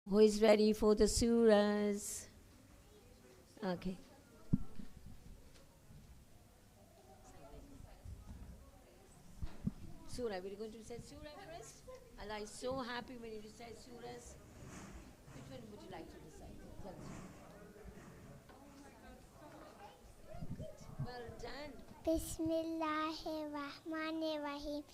Who is ready for the surahs? Okay. Surah. We're going to recite surah first. Allah is so happy when you recite surahs. Which one would you like to recite? Well done. Bismillahirrahmanirrahim.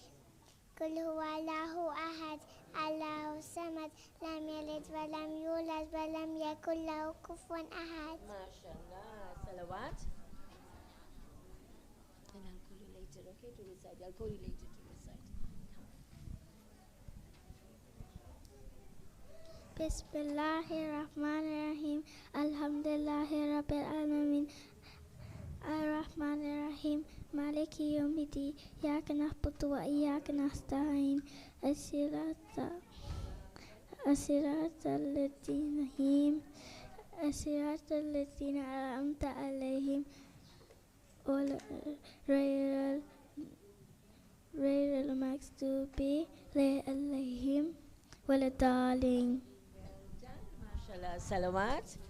Qul huwa Allahu ahad, Allahu samad, lam yalid wa lam yulad wa lam yakul lahu kufuwan ahad. MashaAllah. Salawat. And I'll call you later, okay, to recite. I'll call you later to recite. Bismillahirrahmanirrahim. Alhamdulillahi rabbil alamin. Ar-Rahmanir-Rahim. Maliki yawmiddin. Iyyaka na'budu wa iyyaka nasta'in. As-siratal ladzina an'amta 'alaihim ghayril maghdubi 'alaihim waladdallin. MashaAllah. Salawat.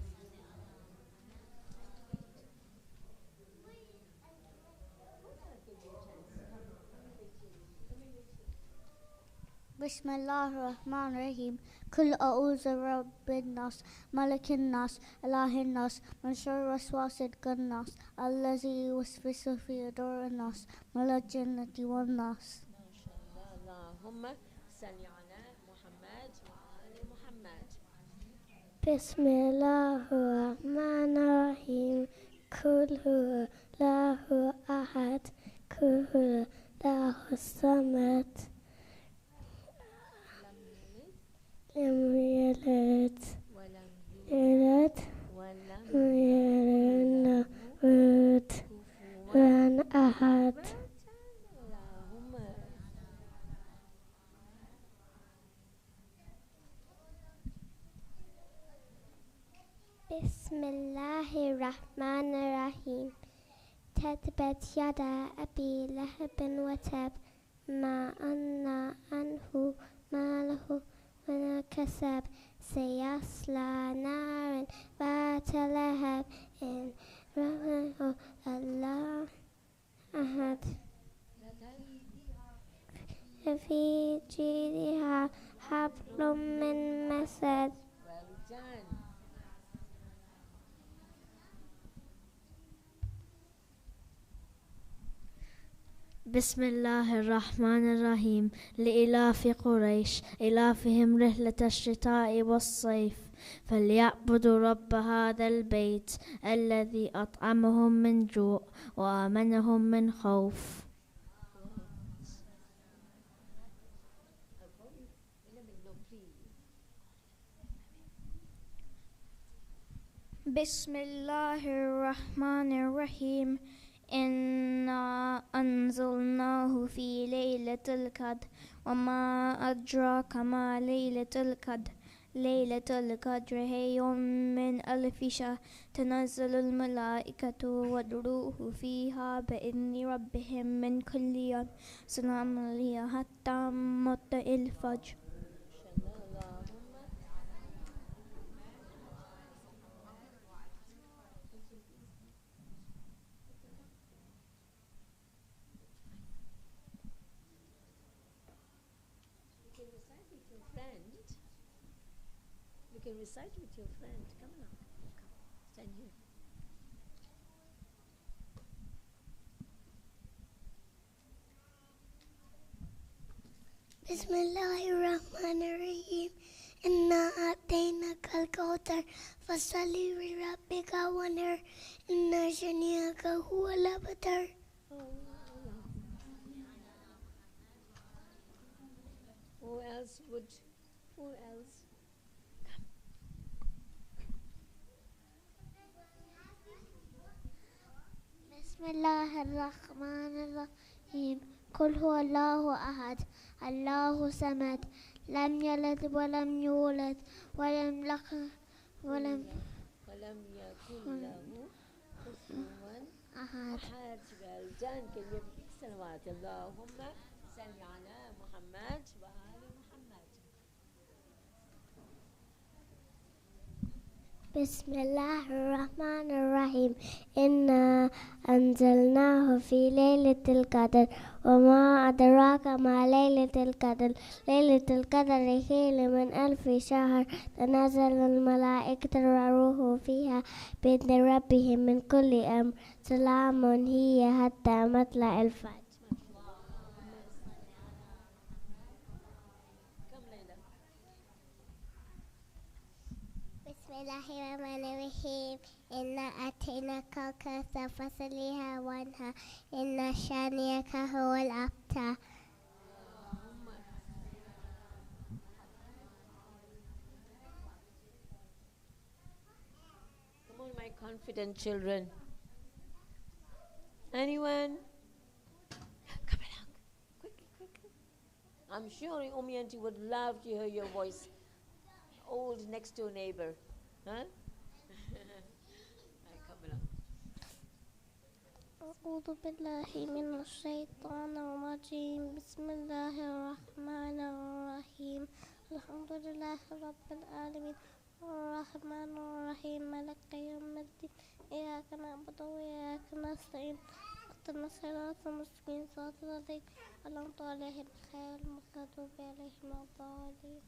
Bismillahirrahmanirrahim. Kul a'udhu birabbin nas, malikin nas, ilahin nas, min sharri waswasil khannas, allazi yuwaswisu fi sudurin nas, minal jinnati wan nas. MashaAllah. Allahumma salli ala Muhammad wa ali Muhammad. Bismillahirrahmanirrahim. Kul huwa Allahu ahad, kul huwa Allahu samad. لم يلد ولد ولد ولن أحد. بسم الله الرحمن الرحيم. تبت يدا أبي لهب وتب ما أغنى عنه ماله وما كسب سيصلى نارا ذات لهب إنه الله أحد في جيدها حبل من مسد. Well done. بسم الله الرحمن الرحيم. لإلاف قريش إلافهم رحلة الشتاء والصيف فليعبدوا رب هذا البيت الذي أطعمهم من جوع وآمنهم من خوف. بسم الله الرحمن الرحيم. إنا أنزلناه في ليلة القدر وما أدراك ما ليلة القدر. ليلة القدر خير من ألف شهر. تنزل الملائكة والروح فيها بإذن ربهم من كل يوم. سلام هي حتى مطلع الفجر. You can recite with your friend. Come along. Come. Stand here. Bismillahirrahmanirrahim. Inna a'tainaka al-kawthar fasalli li rabbika wanhar. Inna shani'aka huwal abtar. Who else would? Who else? Bismillahirrahmanirrahim. Qul huwa Allahu ahad, Allahu samad, lam yalid wa lam yulad wa lam yakun lahu kufuwan ahad. Well done. Can you repeat salawat? Allahumma salli ala Muhammad wa ali Muhammad. بسم الله الرحمن الرحيم إنا أنزلناه في ليلة القدر وما أدراك ما ليلة القدر ليلة القدر خير من 1000 شهر تنزل الملائكة والروح فيها بإذن ربهم من كل أمر سلام هي حتى مطلع الفجر. بسم الله الرحمن الرحيم إنا أتيناك الكوثر فصلها وانها إن شانئك هو الأبتر. Come on, my confident children. Anyone? Come along. Quickly, quickly. I'm sure Umi Auntie would love to hear your voice. Old next door neighbor. Huh? Come along. أعوذ بالله من الشيطان الرجيم بسم الله الرحمن الرحيم الحمد لله رب العالمين الرحمن الرحيم مالك يوم الدين إياك نعبد وإياك نستعين اهدنا الصراط المستقيم صراط الذين أنعمت عليهم غير المغضوب عليهم ولا الضالين.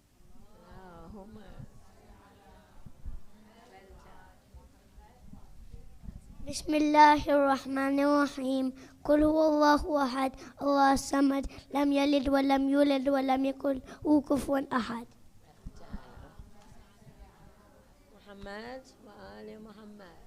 اللهم بسم الله الرحمن الرحيم قل هو الله أحد الله الصمد لم يلد ولم يولد ولم يكن له كفوا أحد. محمد وآل محمد.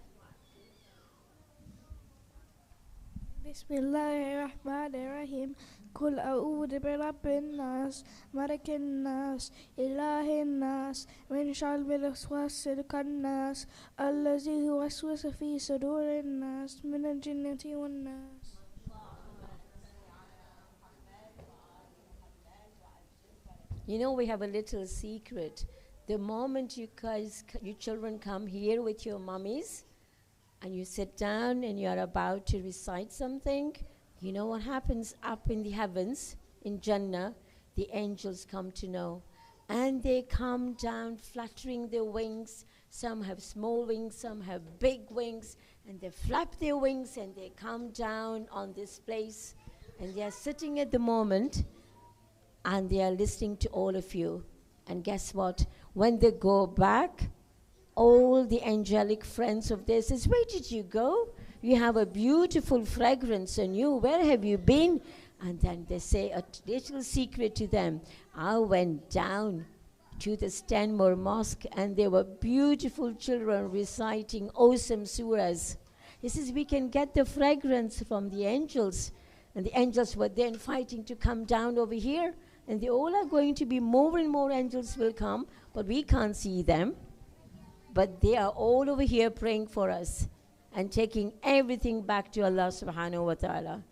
بسم الله الرحمن الرحيم قل أعوذ برب الناس ملك الناس إله الناس من شر الوسواس الخناس الذي يوسوس في صدور الناس من الجنة والناس. You know, we have a little secret. The moment you children come here with your mummies and you sit down and you are about to recite something, you know what happens up in the heavens, in Jannah, the angels come to know. And they come down fluttering their wings. Some have small wings, some have big wings. And they flap their wings and they come down on this place. And they are sitting at the moment and they are listening to all of you. And guess what? When they go back, all the angelic friends of theirs says, where did you go? You have a beautiful fragrance on you. Where have you been? And then they say a little secret to them. I went down to the Stanmore Mosque and there were beautiful children reciting awesome surahs. He says, we can get the fragrance from the angels. And the angels were then fighting to come down over here. And they all are going to be more and more angels will come, but we can't see them. But they are all over here praying for us and taking everything back to Allah subhanahu wa ta'ala.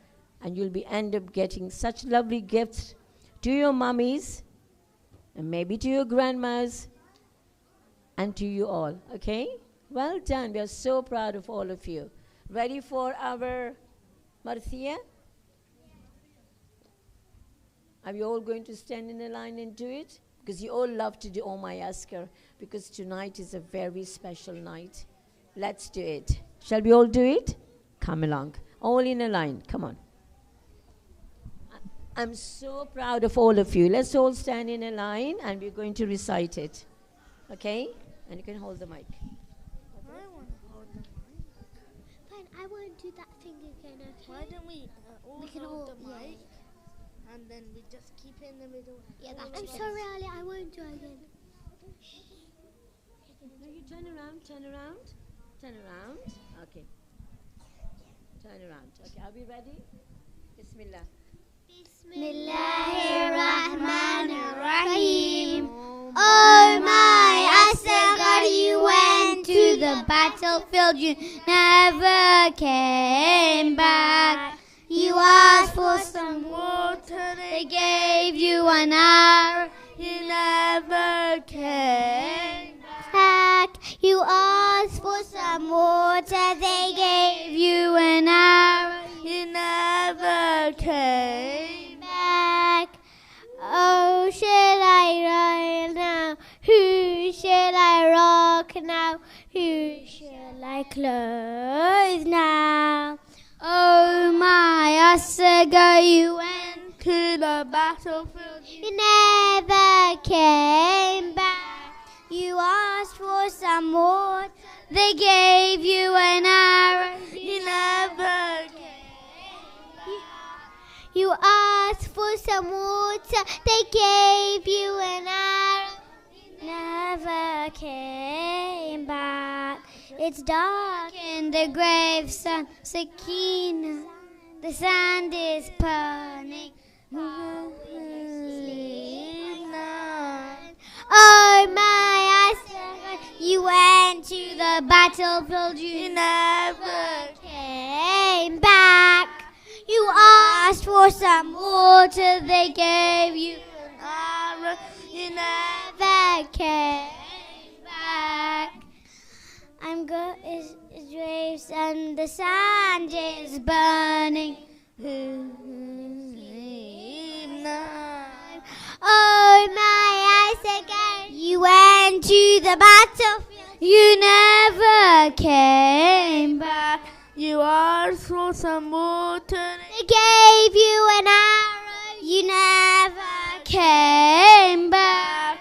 And you'll end up getting such lovely gifts to your mummies and maybe to your grandmas and to you all. Okay? Well done. We are so proud of all of you. Ready for our Marthia? Are we all going to stand in a line and do it? Because you all love to do Oh My Asker, because tonight is a very special night. Let's do it. Shall we all do it? Come along. All in a line. Come on. I'm so proud of all of you. Let's all stand in a line and we're going to recite it. Okay? And you can hold the mic. I want to hold the mic. Fine, I won't do that thing again, okay? Why don't we all can hold all- the mic and then we just keep it in the middle? I'm sorry, Ali, I won't do it again. No, you turn around, turn around, turn around. Okay. Turn around. Okay, are we ready? Bismillah. Bismillahirrahmanirrahim. Oh my Asghar, you went to the battlefield, you never came back. You asked for some water, they gave you an hour, you never came back. You asked for some water, they gave you an hour, you never came back. Oh, shall I ride now? Who shall I dark now. Who shall I clothe now? Oh my Assegai, you went To the battlefield. you never came back. You asked for some more, they gave you an arrow. You never came. You asked for some water, they gave you an arrow. Never came back. It's dark in the grave, son, Sakina. The sand is burning. Oh my Assegai, you went to the battlefield, you never came back. You asked for some water, they gave you an arrow. You never came back. I'm good is waves and the sand is burning. Oh my Assegai, you went to the battlefield, you never came back. You asked for some water. They gave you an arrow, you never came back.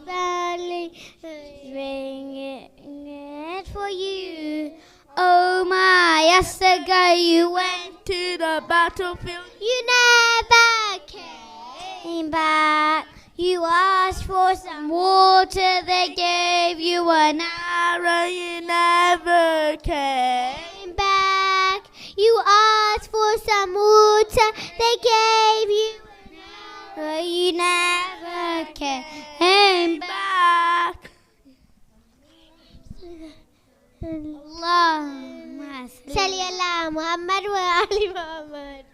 Barely ringing it for you. Oh my Assegai, you went To the battlefield. you never came back. You asked for some water, they gave you an arrow. You never came. Back. You asked for some water, they gave you an arrow. You never came back. Allahumma salli ala Muhammad wa ali Muhammad.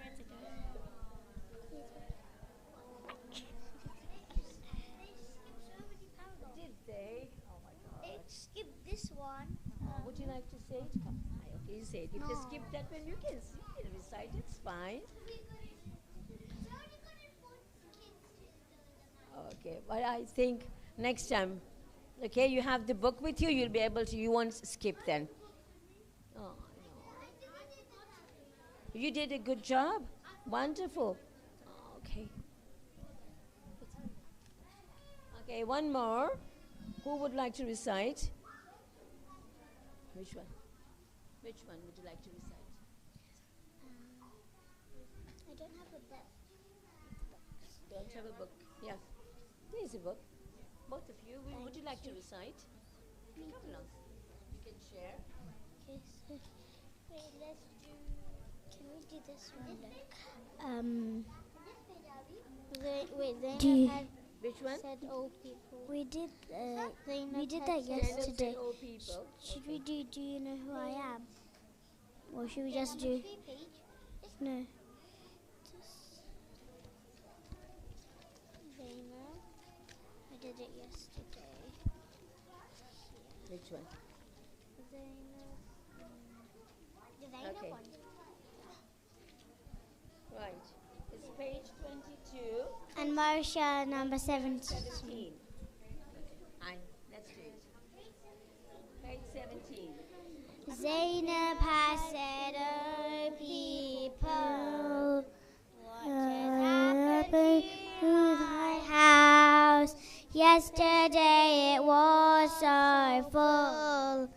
Did they? Oh my God. Skip this one. Would you like to say it? Come. Okay, you say it. If they skip that one, you can see it, recite it. It's fine. Okay, but I think next time, okay, you have the book with you, you'll be able to, you won't skip then. Oh, no. You did a good job. Wonderful. Okay. Okay, one more. Who would like to recite? Which one? Which one would you like to recite? I don't have a book. Don't have a book. Yeah. There's a book. Both of you. Would you like to recite? Come along. You can share. Okay, so wait, let's do. Can we do this one? Wait. Zainab had Which one? said old people. We did that Stand up, yesterday. say old people. Should we do you know who I am? Or should we just do no? Zainab, I did it yesterday. Which one? Zainab. The Okay. Right. It's page 22. And Marsha number 17. 17. Hi. Let's do it. Page 17. Zainab has said, oh people, what has happened to my house? Yesterday it was so full,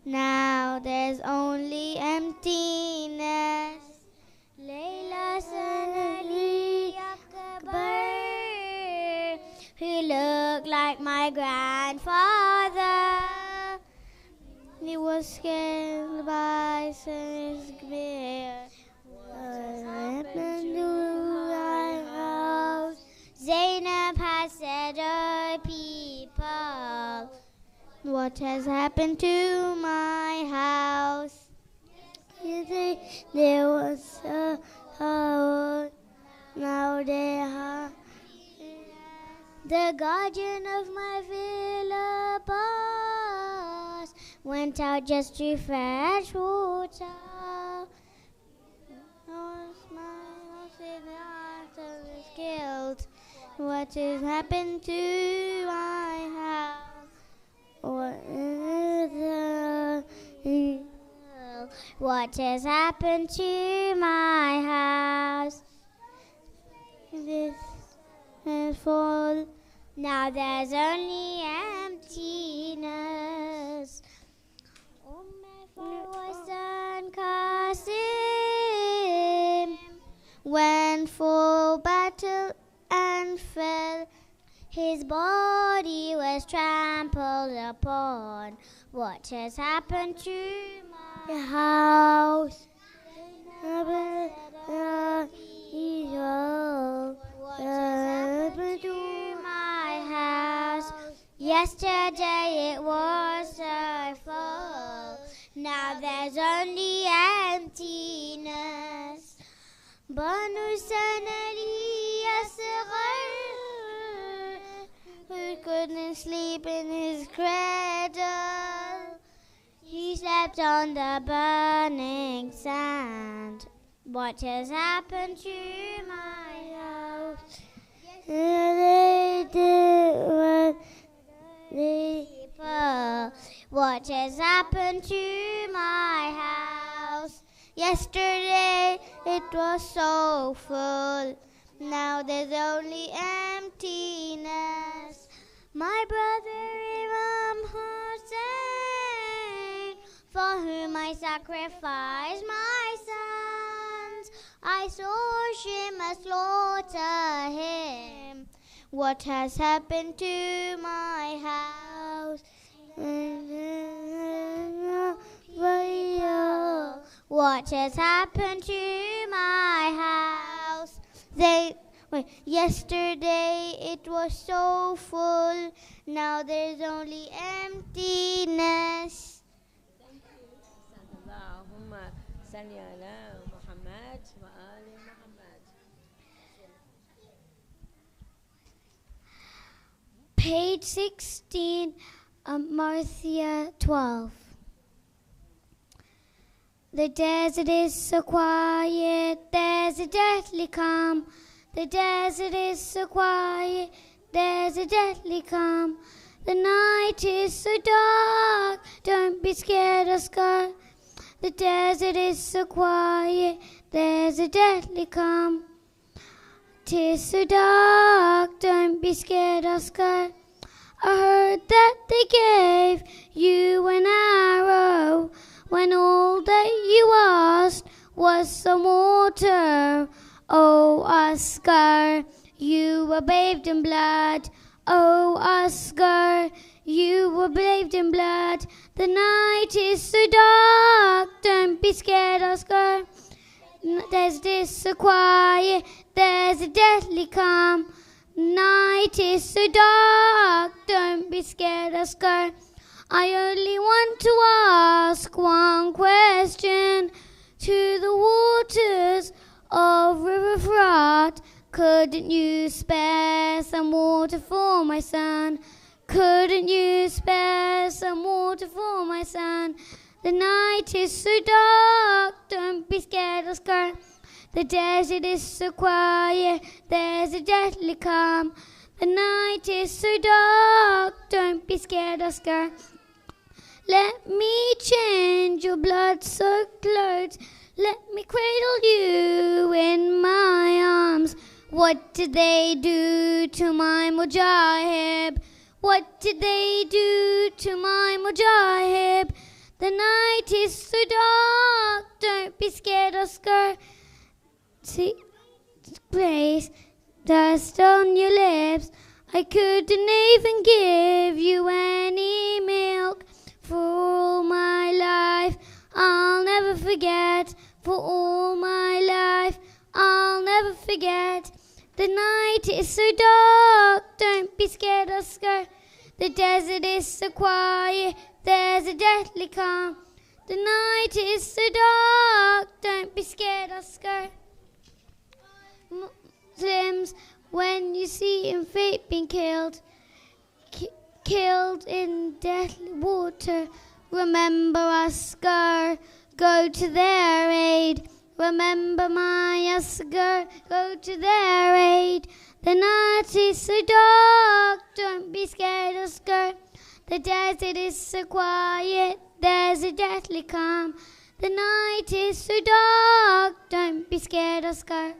now there's only emptiness. Layla Sanali Akbar, who looked like my grandfather. He was killed by his bear. What happened to my house? Zainab has said, oh people, what has happened to my house? There was a house, now they are. The guardian of my villa boss went out just to fetch water. My was killed What has happened to my house? What has happened to my house? This is full. Now there's only emptiness. Oh, my father was on KSIMC went for battle and fell. His body was trampled upon. What has happened to my house? What has happened to my house? Yesterday it was so full. Now there's only emptiness. Banu Sanali Asghar, who couldn't sleep in his cradle. He slept on the burning sand. What has happened to my house? What has happened to my house? Yesterday it was so full. Now there's only emptiness. My brother Imam Hussein, for whom I sacrificed my sons, I saw Shima slaughter him. What has happened to my house? What has happened to my house? Yesterday it was so full. Now there's only emptiness. Thank you. Allahumma salli ala Muhammad wa ali Muhammad. Page 16, Marcia 12. The desert is so quiet, there's a deathly calm. The desert is so quiet, there's a deathly calm. The night is so dark, don't be scared or scared. The desert is so quiet, there's a deathly calm. 'Tis so dark, don't be scared or scared. I heard that they gave you an arrow when all that you asked was some water. Oh, Oscar, you were bathed in blood. Oh, Oscar, you were bathed in blood. The night is so dark, don't be scared, Oscar. There's this so quiet, there's a deathly calm. Night is so dark, don't be scared, Oscar. I only want to ask one question to the waters of River Frat. Couldn't you spare some water for my son? Couldn't you spare some water for my son? The night is so dark, don't be scared, Oscar. The desert is so quiet, there's a deathly calm. The night is so dark, don't be scared, Oscar. Let me change your blood-soaked clothes. Let me cradle you in my arms. What did they do to my mujahib? What did they do to my mujahib? The night is so dark, don't be scared, Oscar. See, grace, dust on your lips. I couldn't even give you any milk. For all my life, I'll never forget. For all my life, I'll never forget. The night is so dark, don't be scared, Oscar. The desert is so quiet, there's a deathly calm. The night is so dark, don't be scared, Oscar. Muslims, when you see in fate being killed, killed in deathly water, remember Oscar, go to their aid. Remember my Oscar, go to their aid. The night is so dark, don't be scared or scared. The desert is so quiet, there's a deathly calm. The night is so dark, don't be scared or scared.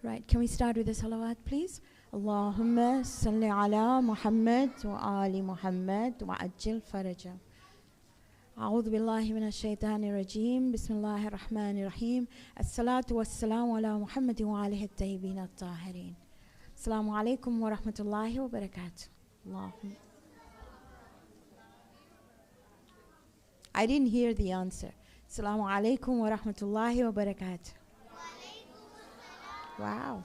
Right, can we start with the salawat, please? Allahumma salli ala Muhammad wa ali Muhammad wa ajil faraja. أعوذ بالله من الشيطان الرجيم بسم الله الرحمن الرحيم الصلاة والسلام على محمد وآله الطيبين الطاهرين السلام عليكم ورحمة الله وبركاته. اللهم I didn't hear the answer. Assalamu alaikum wa rahmatullahi wa barakatuh. Wow.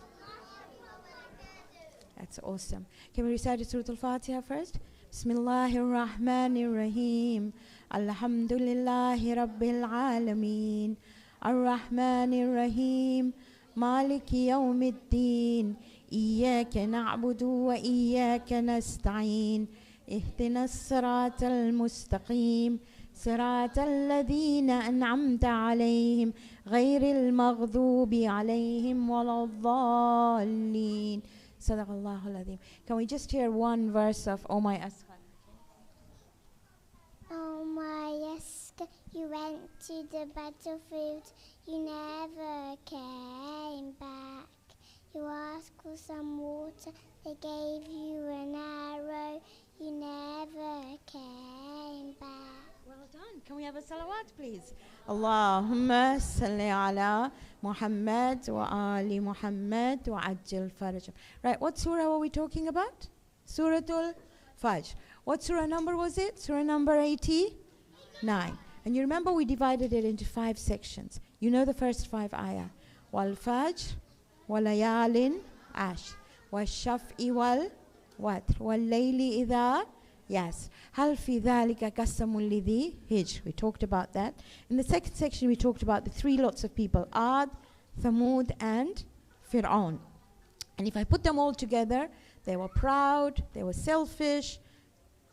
That's awesome. Can we recite Surah Al-Fatiha first? Bismillahir Rahmanir Rahim. Alhamdulillahi Rabbil Alameen. Ar-Rahmanir Rahim. Maliki Yawmiddin. Iyyaka na'budu wa iyyaka nasta'een. Ihdinas siratal mustaqim. صراط الذين أنعمت عليهم غير المغضوب عليهم ولا الضالين. صدق الله العظيم. Can we just hear one verse of Oh My Asghar? Oh my Asghar, you went to the battlefield, you never came back. You asked for some water, they gave you an arrow, you never came back. Well done. Can we have a salawat, please? Allahumma salli ala Muhammad wa ali Muhammad wa ajil faraj. Right, what surah were we talking about? Suratul Fajr. What surah number was it? Surah number 89. And you remember we divided it into 5 sections. You know the first 5 ayah. Wal Fajr, wal layalin ash, wal shaf'i wal watr, wal layli idha. Yes. Hal fi dhalika qasamul lidhi hijr. We talked about that. In the second section, we talked about the 3 lots of people: Ad, Thamud, and Fir'aun. And if I put them all together, they were proud, they were selfish,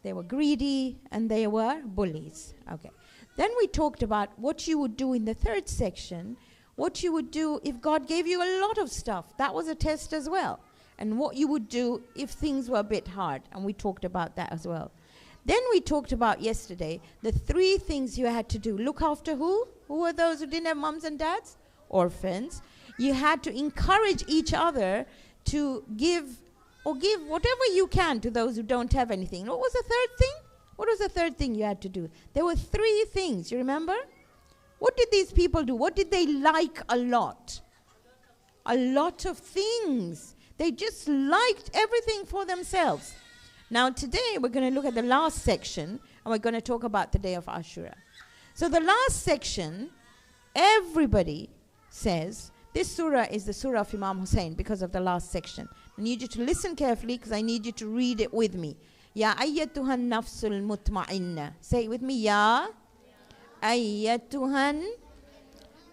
they were greedy, and they were bullies. Okay. Then we talked about what you would do in the third section, what you would do if God gave you a lot of stuff. That was a test as well. And what you would do if things were a bit hard. And we talked about that as well. Then we talked about yesterday the 3 things you had to do. Look after who? Who were those who didn't have mums and dads? Orphans. You had to encourage each other to give whatever you can to those who don't have anything. What was the third thing? What was the third thing you had to do? There were 3 things, you remember? What did these people do? What did they like a lot? A lot of things. They just liked everything for themselves. Now today we're going to look at the last section and we're going to talk about the day of Ashura. So the last section, everybody says, this surah is the surah of Imam Hussein because of the last section. I need you to listen carefully because I need you to read it with me. Ya ayyatuhan nafsul mutma'inna. Say it with me. Ya ayyatuhan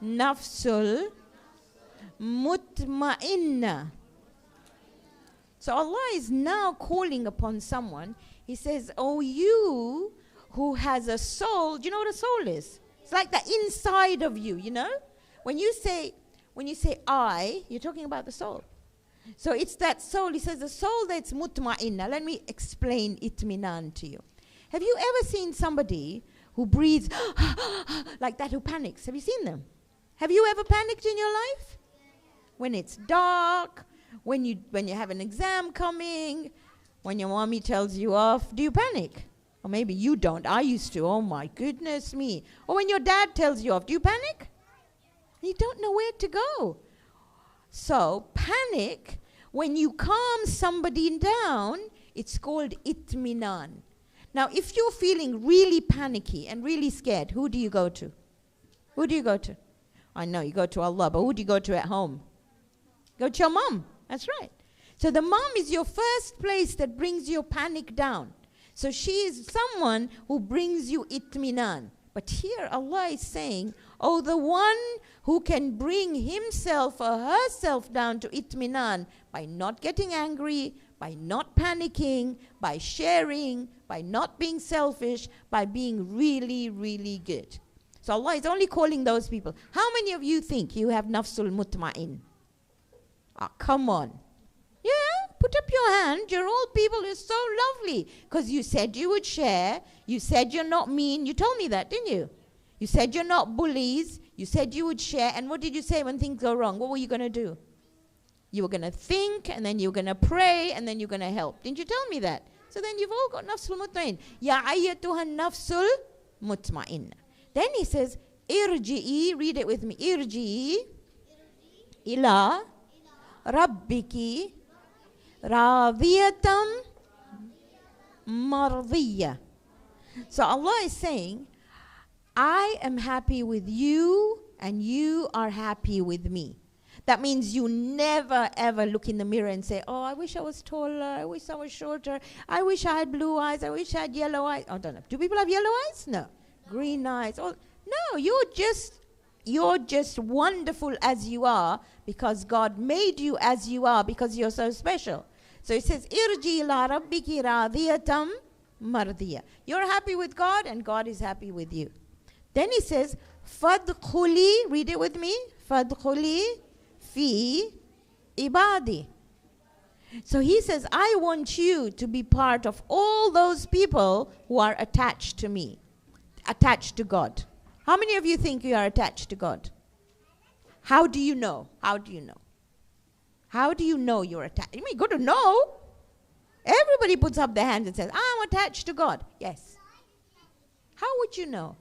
nafsul mutma'inna. So Allah is now calling upon someone. He says, oh, you who has a soul. Do you know what a soul is? It's like the inside of you, you know? When you say I, you're talking about the soul. So it's that soul. He says the soul that's mutma'inna. Let me explain itminan to you. Have you ever seen somebody who breathes like that, who panics? Have you seen them? Have you ever panicked in your life? When it's dark, when you have an exam coming, when your mommy tells you off, do you panic? Or maybe you don't. I used to. Oh my goodness me. Or when your dad tells you off, do you panic? You don't know where to go. So panic, when you calm somebody down, it's called itminan. Now if you're feeling really panicky and really scared, who do you go to? Who do you go to? I know you go to Allah, but who do you go to at home? Go to your mom. That's right. So the mom is your first place that brings your panic down. So she is someone who brings you itminan. But But here Allah is saying, oh, the one who can bring himself or herself down to itminan by not getting angry, by not panicking, by sharing, by not being selfish, by being really, really good. So Allah is only calling those people. How many of you think you have nafsul mutma'in? Come on. Yeah, put up your hand. You're all people who are so lovely. Because you said you would share. You said you're not mean. You told me that, didn't you? You said you're not bullies. You said you would share. And what did you say when things go wrong? What were you going to do? You were going to think, and then you were going to pray, and then you're going to help. Didn't you tell me that? So then you've all got nafsul mutma'in. Ya ayyatuha nafsul mutma'in. Then he says, irji'i, read it with me. Irji'i ila rabbiki radiyatam mardiya. So Allah is saying, I am happy with you and you are happy with me. That means you never ever look in the mirror and say, oh, I wish I was taller, I wish I was shorter, I wish I had blue eyes, I wish I had yellow eyes. I don't know. Do people have yellow eyes? No. Green eyes. Oh, no, you're just wonderful as you are because God made you as you are because you're so special. So it says, irji ila rabbiki radiyatam mardiya. You're happy with God and God is happy with you. Then he says, fadkhuli, read it with me, fadkhuli fi ibadi. So he says, I want you to be part of all those people who are attached to me, attached to God. How many of you think you are attached to God? How do you know? How do you know? How do you know you're attached? You mean good to know? Everybody puts up their hands and says, I'm attached to God. Yes. How would you know?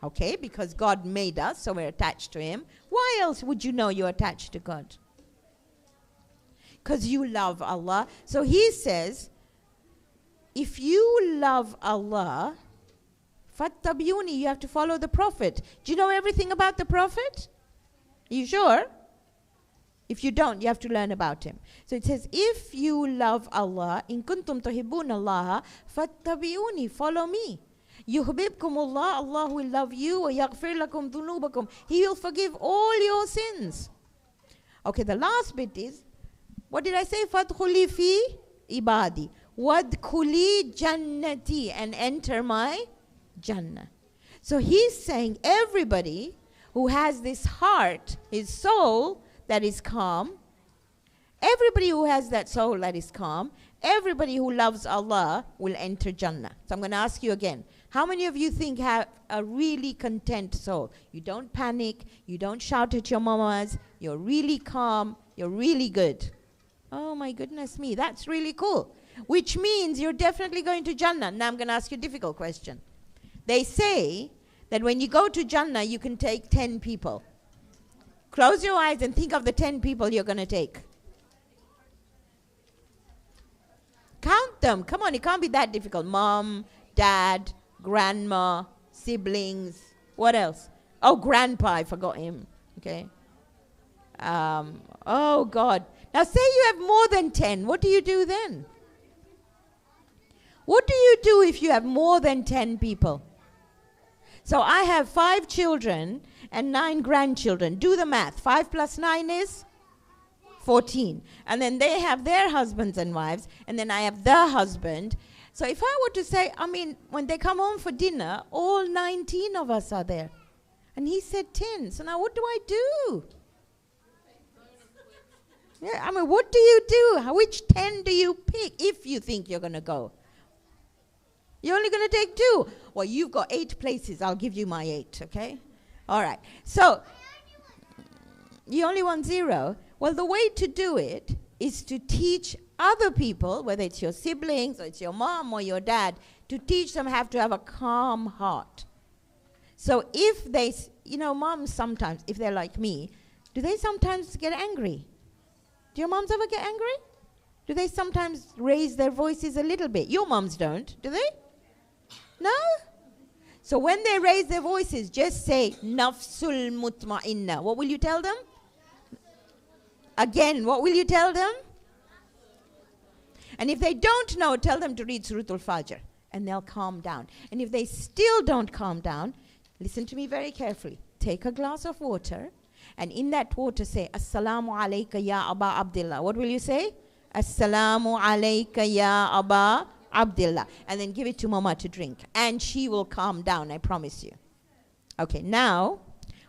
Okay, because God made us, so we're attached to Him. Why else would you know you're attached to God? Because you love Allah. So He says, if you love Allah, fattabiyuni, you have to follow the Prophet. Do you know everything about the Prophet? Are you sure? If you don't, you have to learn about him. So it says, if you love Allah, in kuntum tuhibbun Allah, fattabiyuni, follow me. Yuhibbukum Allah, Allah will love you, wa yaghfir lakum dhunubakum. He will forgive all your sins. Okay, the last bit is, what did I say? Fadkhuli fi ibadi. Wadkhuli jannati, and enter my Jannah. So he's saying everybody who has this heart, his soul that is calm, everybody who has that soul that is calm, everybody who loves Allah will enter Jannah. So I'm going to ask you again. How many of you think have a really content soul? You don't panic, you don't shout at your mamas, you're really calm, you're really good. Oh my goodness me, that's really cool. Which means you're definitely going to Jannah. Now I'm going to ask you a difficult question. They say that when you go to Jannah, you can take 10 people. Close your eyes and think of the 10 people you're going to take. Count them. Come on, it can't be that difficult. Mom, dad, grandma, siblings. What else? Oh, grandpa, I forgot him. Okay. Oh, God. Now say you have more than 10. What do you do then? What do you do if you have more than 10 people? So I have 5 children and 9 grandchildren. Do the math. 5 plus 9 is 14. And then they have their husbands and wives, and then I have the husband. So if I were to say, I mean, when they come home for dinner, all 19 of us are there. And he said 10. So now what do I do? Yeah, I mean, what do you do? Which 10 do you pick if you think you're going to go? You're only going to take 2. Well, you've got 8 places. I'll give you my 8, okay? All right. So, you only want 0. Well, the way to do it is to teach other people, whether it's your siblings or it's your mom or your dad, to teach them how to have a calm heart. So if they, moms sometimes, if they're like me, do they sometimes get angry? Do your moms ever get angry? Do they sometimes raise their voices a little bit? Your moms don't, do they? No? So when they raise their voices, just say, Nafsul mutma'inna. What will you tell them? Again, what will you tell them? And if they don't know, tell them to read Suratul Fajr. and they'll calm down. And if they still don't calm down, listen to me very carefully. Take a glass of water, and in that water say, Assalamu alayka ya Aba Abdullah. What will you say? Assalamu alayka ya Aba Abdullah. And then give it to Mama to drink. And she will calm down, I promise you. Okay, now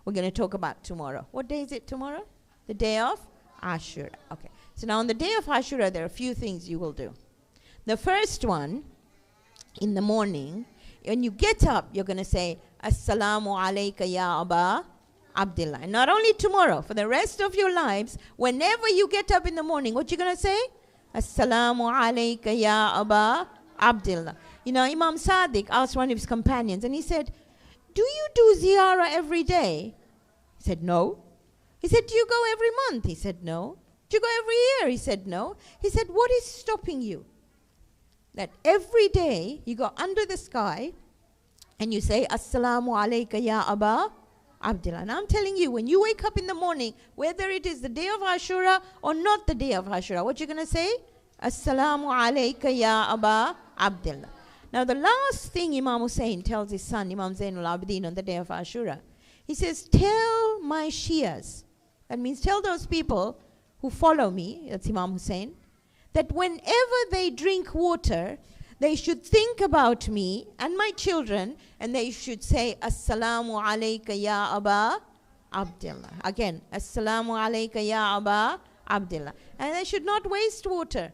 we're going to talk about tomorrow. What day is it tomorrow? The day of Ashura. Okay. So now on the day of Ashura, there are a few things you will do. The first one, in the morning, when you get up, you're going to say, Assalamu alayka ya Aba Abdullah. And not only tomorrow, for the rest of your lives, whenever you get up in the morning, what you going to say? Assalamu alayka ya Aba Abdullah. You know, Imam Sadiq asked one of his companions, and he said, do you do ziyarah every day? He said, no. He said, do you go every month? He said, no. Do you go every year? He said, no. He said, what is stopping you? That every day you go under the sky and you say, Assalamu alayka ya Aba Abdullah. And I'm telling you, when you wake up in the morning, whether it is the day of Ashura or not the day of Ashura, what you're going to say? Assalamu alayka ya Aba Abdullah. Now the last thing Imam Hussein tells his son, Imam Zainul Abidin, on the day of Ashura, he says, tell my Shias, that means tell those people who follow me, that's Imam Hussein, that whenever they drink water, they should think about me and my children, and they should say, Assalamu alayka ya Aba Abdullah. Again, Assalamu alayka ya Aba Abdullah. And they should not waste water.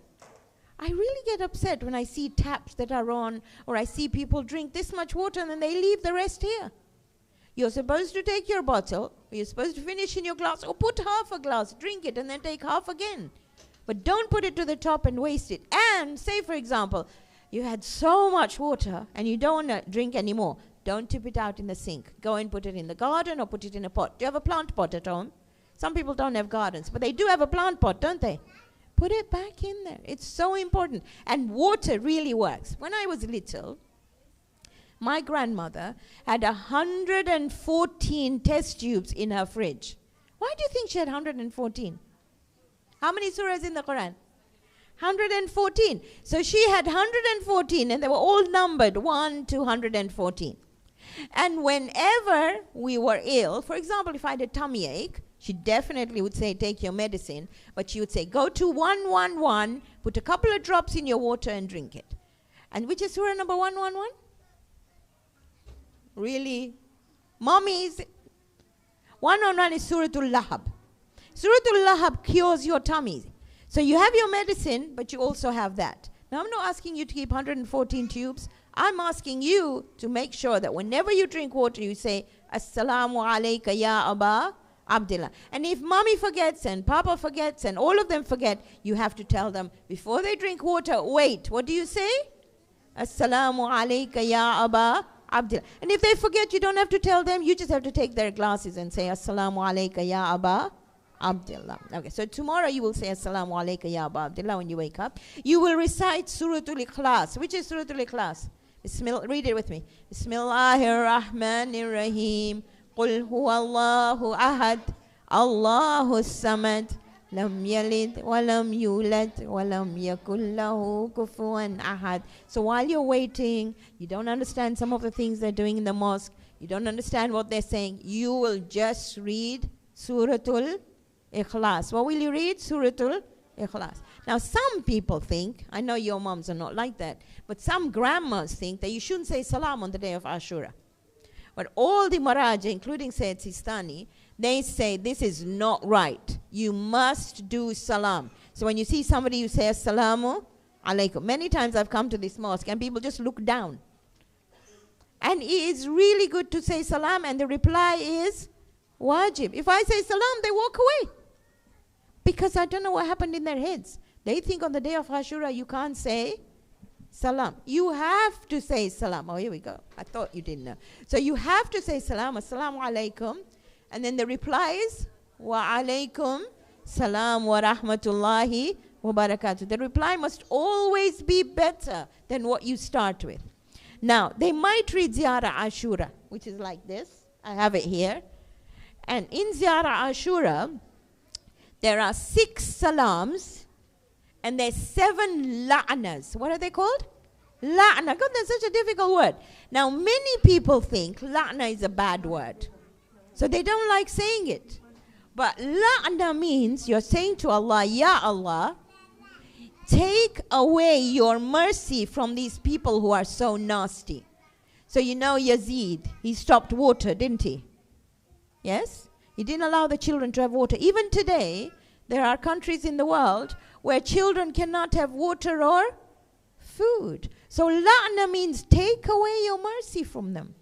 I really get upset when I see taps that are on, or I see people drink this much water and then they leave the rest here. You're supposed to take your bottle, or you're supposed to finish in your glass, or put half a glass, drink it, and then take half again. But don't put it to the top and waste it. And say, for example, you had so much water and you don't want to drink anymore. Don't tip it out in the sink. Go and put it in the garden or put it in a pot. Do you have a plant pot at home? Some people don't have gardens, but they do have a plant pot, don't they? Put it back in there. It's so important. And water really works. When I was little, my grandmother had 114 test tubes in her fridge. Why do you think she had 114? How many surahs in the Quran? 114. So she had 114, and they were all numbered 1 to 114. And whenever we were ill, for example, if I had a tummy ache, she definitely would say, take your medicine. But she would say, go to 111, put a couple of drops in your water and drink it. And which is surah number 111? Really? Mommies, 111 is Suratul Lahab. Suratul Lahab cures your tummy. So you have your medicine, but you also have that. Now, I'm not asking you to keep 114 tubes. I'm asking you to make sure that whenever you drink water, you say, Assalamu alayka ya Aba Abdullah. And if mommy forgets and papa forgets and all of them forget, you have to tell them, before they drink water, wait, what do you say? Assalamu alayka ya Aba Abdullah. And if they forget, you don't have to tell them. You just have to take their glasses and say, Assalamu alayka ya Aba Abdullah. Okay, so tomorrow you will say Assalamu alayka ya Aba Abdullah when you wake up. You will recite Suratul Ikhlas. Which is Suratul Ikhlas? Read it with me. Bismillahir Rahmanir Rahim. Qul huwallahu ahad. Allahu samad. Lam yalid wa lam yulad wa lam yakul lahu kufuwan ahad. So while you're waiting, you don't understand some of the things they're doing in the mosque, you don't understand what they're saying, you will just read Suratul Ikhlas. What will you read? Suratul Ikhlas. Now some people think, I know your moms are not like that, but some grandmas think that you shouldn't say salam on the day of Ashura. But all the Maraja, including Sayyid Sistani, they say this is not right. You must do salam. So when you see somebody, you say assalamu alaikum. Many times I've come to this mosque and people just look down. And it is really good to say salam, and the reply is wajib. If I say salam, they walk away. Because I don't know what happened in their heads. They think on the day of Ashura you can't say salam. You have to say salam. Oh, here we go. I thought you didn't know. So you have to say salam, assalamu alaikum. And then the reply is wa alaikum salam wa rahmatullahi wa barakatuh. The reply must always be better than what you start with. Now, they might read Ziyarah Ashura, which is like this. I have it here. And in Ziyarah Ashura, there are 6 salams and there's 7 la'nas. What are they called? La'na. God, that's such a difficult word. Now, many people think la'na is a bad word. So they don't like saying it. But la'na means you're saying to Allah, Ya Allah, take away your mercy from these people who are so nasty. So you know Yazid, he stopped water, didn't he? Yes? He didn't allow the children to have water. Even today, there are countries in the world where children cannot have water or food. So la'na means take away your mercy from them.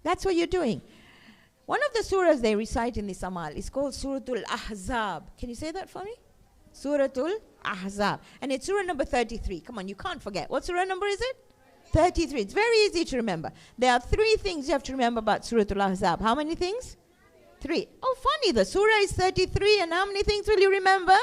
That's what you're doing. One of the surahs they recite in this amal is called Suratul Ahzab. Can you say that for me? Suratul Ahzab. And it's surah number 33. Come on, you can't forget. What surah number is it? 33. It's very easy to remember. There are 3 things you have to remember about Suratul Ahzab. How many things? 3. Oh, funny. The surah is 33. And how many things will you remember?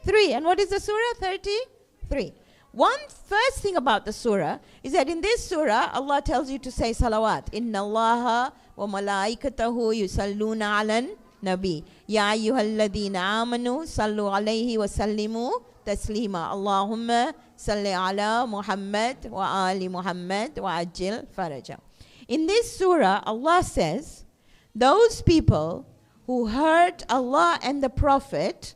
3. And what is the surah? 33. One first thing about the surah is that in this surah, Allah tells you to say salawat. Inna Allaha wa malaikatahu yusalluna alan nabi. Ya ayyuhalladhina amanu sallu alayhi wa sallimu taslima. Allahumma salli ala Muhammad wa ali Muhammad wa ajil faraja. In this surah, Allah says, those people who hurt Allah and the Prophet,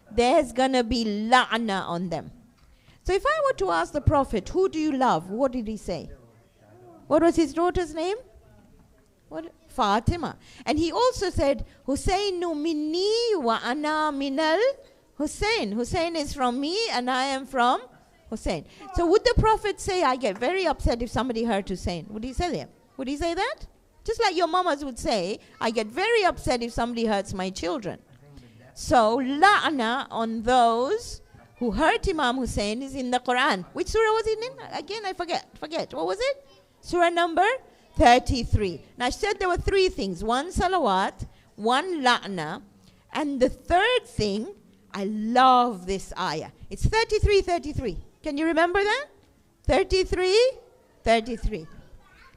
there's gonna be la'na on them. So if I were to ask the Prophet, who do you love? What did he say? What was his daughter's name? What? Fatima. And he also said, Husainu minni wa ana minal Hussein. Hussein is from me and I am from Hussein. So would the Prophet say, I get very upset if somebody hurt Hussein? Would he say that? Would he say that? Just like your mamas would say, I get very upset if somebody hurts my children. So la'na on those who hurt Imam Hussein is in the Quran. Which surah was it in? Again, I forget. What was it? Surah number 33. Now I said there were 3 things. 1 salawat, 1 la'na, and the third thing, I love this ayah. It's 33, 33. Can you remember that? 33, 33.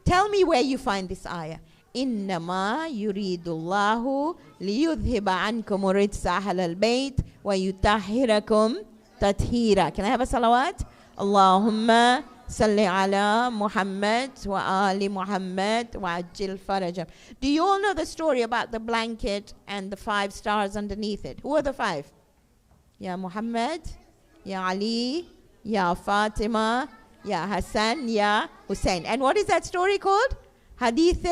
Tell me where you find this ayah. إنما يريد الله ليذهب عنكم الرجس أهل البيت ويطهركم تطهيرا. Can I have a salawat? Allahumma salli ala Muhammad wa ali Muhammad wa ajil faraja. Do you all know the story about the blanket and the 5 stars underneath it? Who are the 5? Ya Muhammad, Ya Ali, Ya Fatima, Ya Hassan, Ya Hussein. And what is that story called? Hadith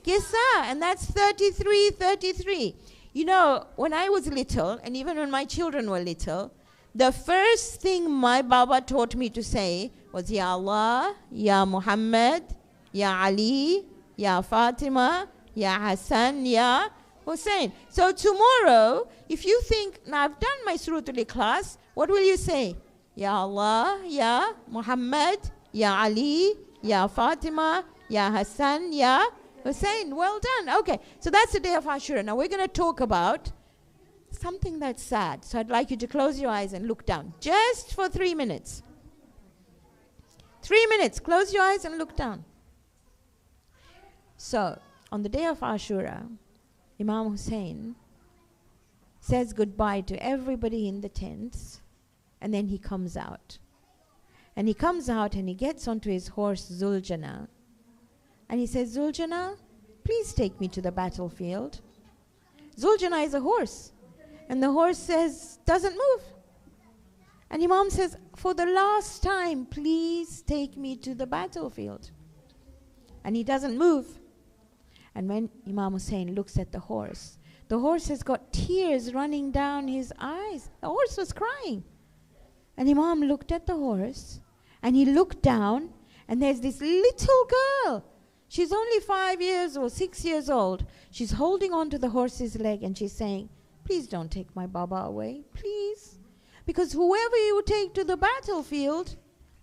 Qissa. And that's 33, 33. You know, when I was little, and even when my children were little, the first thing my Baba taught me to say was, Ya Allah, Ya Muhammad, Ya Ali, Ya Fatima, Ya Hassan, Ya Hussein. So tomorrow, if you think, now I've done my Surah Al-Ikhlas, what will you say? Ya Allah, Ya Muhammad, Ya Ali, Ya Fatima, Ya Hassan, Ya Hussein. Well done. Okay, so that's the day of Ashura. Now we're going to talk about something that's sad. So I'd like you to close your eyes and look down. Just for 3 minutes. 3 minutes. Close your eyes and look down. So, on the day of Ashura, Imam Hussein says goodbye to everybody in the tents, and then he comes out. And he comes out and he gets onto his horse Zuljana, and he says, Zuljana, please take me to the battlefield. Zuljana is a horse. And the horse says, doesn't move. And Imam says, for the last time, please take me to the battlefield. And he doesn't move. And when Imam Hussein looks at the horse has got tears running down his eyes. The horse was crying. And Imam looked at the horse, and he looked down, and there's this little girl. She's only 5 years or 6 years old. She's holding on to the horse's leg, and she's saying, please don't take my Baba away, please. Because whoever you take to the battlefield,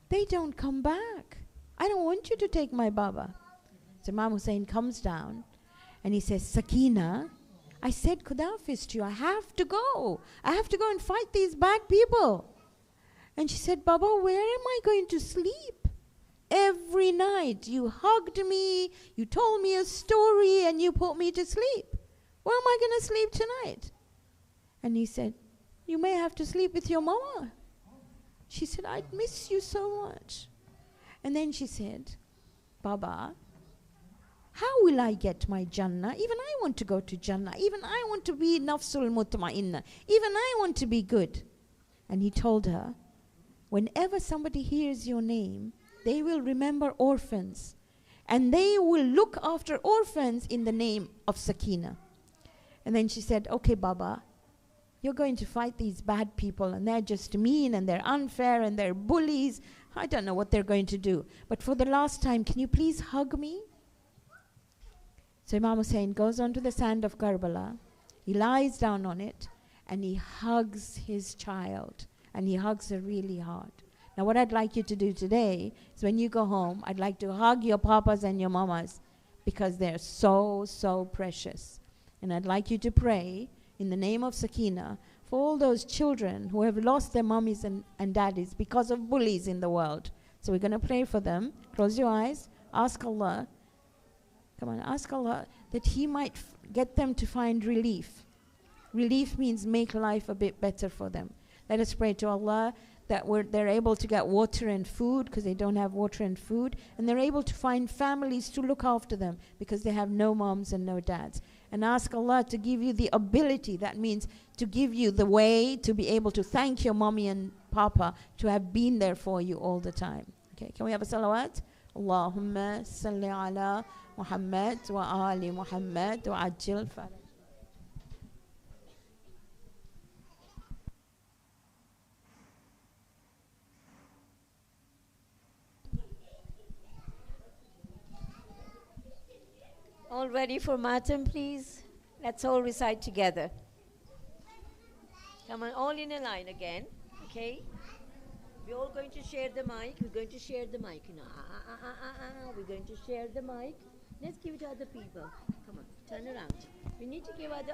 they don't come back. I don't want you to take my Baba. So Imam Hussein comes down, and he says, Sakina, I said Khudafis to you, I have to go. I have to go and fight these bad people. And she said, Baba, where am I going to sleep? Every night you hugged me, you told me a story, and you put me to sleep. Where am I going to sleep tonight? And he said, you may have to sleep with your mama. She said, I'd miss you so much. And then she said, Baba, how will I get my Jannah? Even I want to go to Jannah. Even I want to be nafsul mutma'inna. Even I want to be good. And he told her, whenever somebody hears your name, they will remember orphans. And they will look after orphans in the name of Sakina. And then she said, okay, Baba, you're going to fight these bad people, and they're just mean, and they're unfair, and they're bullies. I don't know what they're going to do. But for the last time, can you please hug me? So Imam Hussein goes onto the sand of Karbala. He lies down on it, and he hugs his child. And he hugs her really hard. Now what I'd like you to do today is when you go home, I'd like to hug your papas and your mamas, because they're so, so precious. And I'd like you to pray in the name of Sakina for all those children who have lost their mummies and daddies because of bullies in the world. So we're going to pray for them. Close your eyes. Ask Allah. Come on, ask Allah that He might get them to find relief. Relief means make life a bit better for them. Let us pray to Allah that they're able to get water and food, because they don't have water and food, and they're able to find families to look after them because they have no moms and no dads. And ask Allah to give you the ability, that means to give you the way to be able to thank your mommy and papa to have been there for you all the time. Okay, can we have a salawat? Allahumma salli ala Muhammad wa ali Muhammad wa ajil faraj. All ready for Matam, please? Let's all recite together. Come on, all in a line again, okay? We're all going to share the mic. We're going to share the mic. You know, we're going to share the mic. Let's give it to other people. Come on, turn around. We need to give other